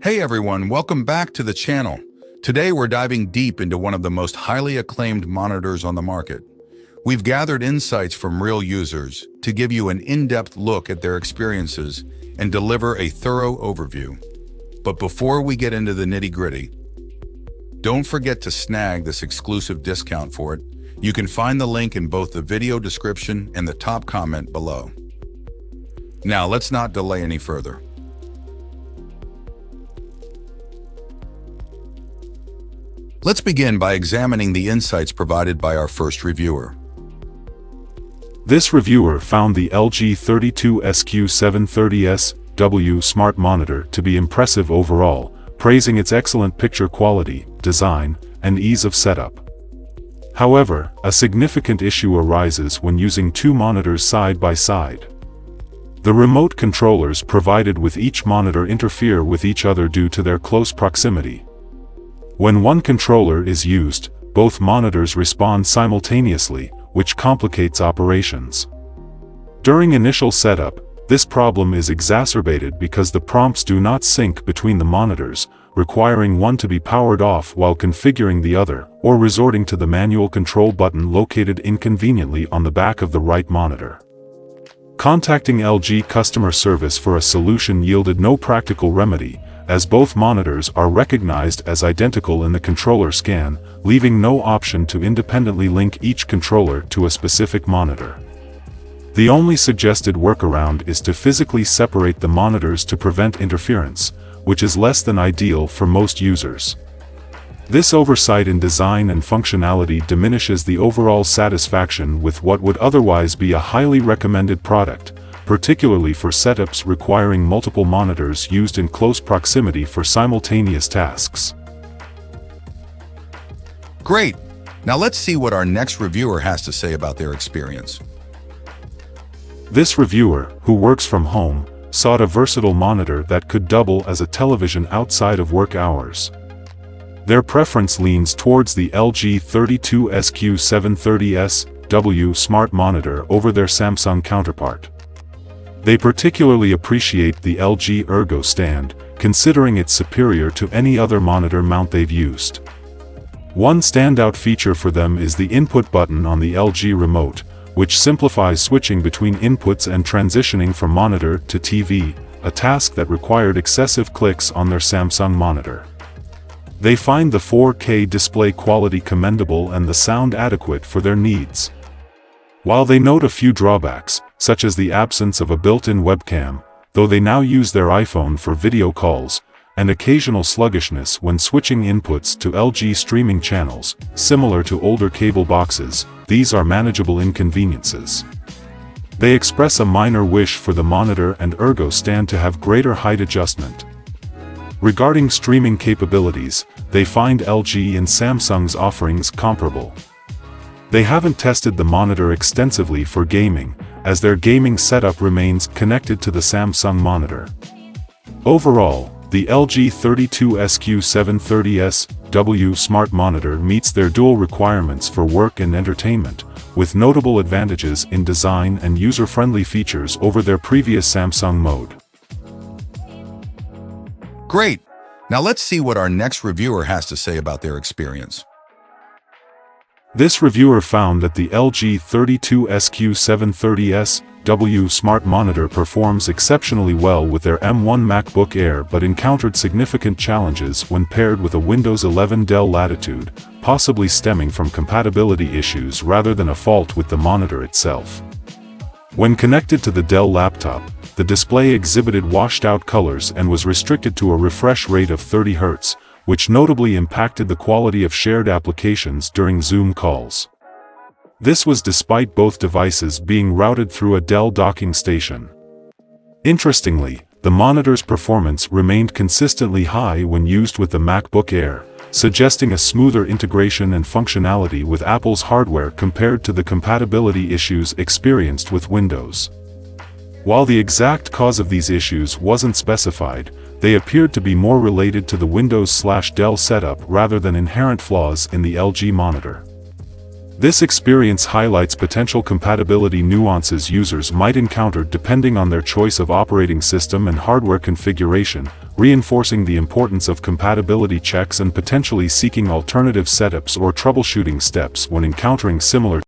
Hey everyone, welcome back to the channel. Today we're diving deep into one of the most highly acclaimed monitors on the market. We've gathered insights from real users to give you an in-depth look at their experiences and deliver a thorough overview. But before we get into the nitty-gritty, don't forget to snag this exclusive discount for it. You can find the link in both the video description and the top comment below. Now let's not delay any further. Let's begin by examining the insights provided by our first reviewer. This reviewer found the LG 32SQ730S-W smart monitor to be impressive overall, praising its excellent picture quality, design, and ease of setup. However, a significant issue arises when using two monitors side by side. The remote controllers provided with each monitor interfere with each other due to their close proximity. When one controller is used, both monitors respond simultaneously, which complicates operations. During initial setup, this problem is exacerbated because the prompts do not sync between the monitors, requiring one to be powered off while configuring the other, or resorting to the manual control button located inconveniently on the back of the right monitor. Contacting LG customer service for a solution yielded no practical remedy, as both monitors are recognized as identical in the controller scan, leaving no option to independently link each controller to a specific monitor. The only suggested workaround is to physically separate the monitors to prevent interference, which is less than ideal for most users. This oversight in design and functionality diminishes the overall satisfaction with what would otherwise be a highly recommended product, particularly for setups requiring multiple monitors used in close proximity for simultaneous tasks. Great! Now let's see what our next reviewer has to say about their experience. This reviewer, who works from home, sought a versatile monitor that could double as a television outside of work hours. Their preference leans towards the LG 32SQ730S-W smart monitor over their Samsung counterpart. They particularly appreciate the LG Ergo stand, considering it superior to any other monitor mount they've used. One standout feature for them is the input button on the LG remote, which simplifies switching between inputs and transitioning from monitor to TV, a task that required excessive clicks on their Samsung monitor. They find the 4K display quality commendable and the sound adequate for their needs. While they note a few drawbacks, such as the absence of a built-in webcam, though they now use their iPhone for video calls, and occasional sluggishness when switching inputs to LG streaming channels, similar to older cable boxes, these are manageable inconveniences. They express a minor wish for the monitor and Ergo stand to have greater height adjustment. Regarding streaming capabilities, they find LG and Samsung's offerings comparable. They haven't tested the monitor extensively for gaming, as their gaming setup remains connected to the Samsung monitor. Overall, the LG 32SQ730S-W smart monitor meets their dual requirements for work and entertainment, with notable advantages in design and user-friendly features over their previous Samsung mode. Great! Now let's see what our next reviewer has to say about their experience. This reviewer found that the LG 32SQ730S-W smart monitor performs exceptionally well with their M1 MacBook Air but encountered significant challenges when paired with a Windows 11 Dell Latitude, possibly stemming from compatibility issues rather than a fault with the monitor itself. When connected to the Dell laptop, the display exhibited washed-out colors and was restricted to a refresh rate of 30 Hz, which notably impacted the quality of shared applications during Zoom calls. This was despite both devices being routed through a Dell docking station. Interestingly, the monitor's performance remained consistently high when used with the MacBook Air, suggesting a smoother integration and functionality with Apple's hardware compared to the compatibility issues experienced with Windows. While the exact cause of these issues wasn't specified, they appeared to be more related to the Windows/Dell setup rather than inherent flaws in the LG monitor. This experience highlights potential compatibility nuances users might encounter depending on their choice of operating system and hardware configuration, reinforcing the importance of compatibility checks and potentially seeking alternative setups or troubleshooting steps when encountering similar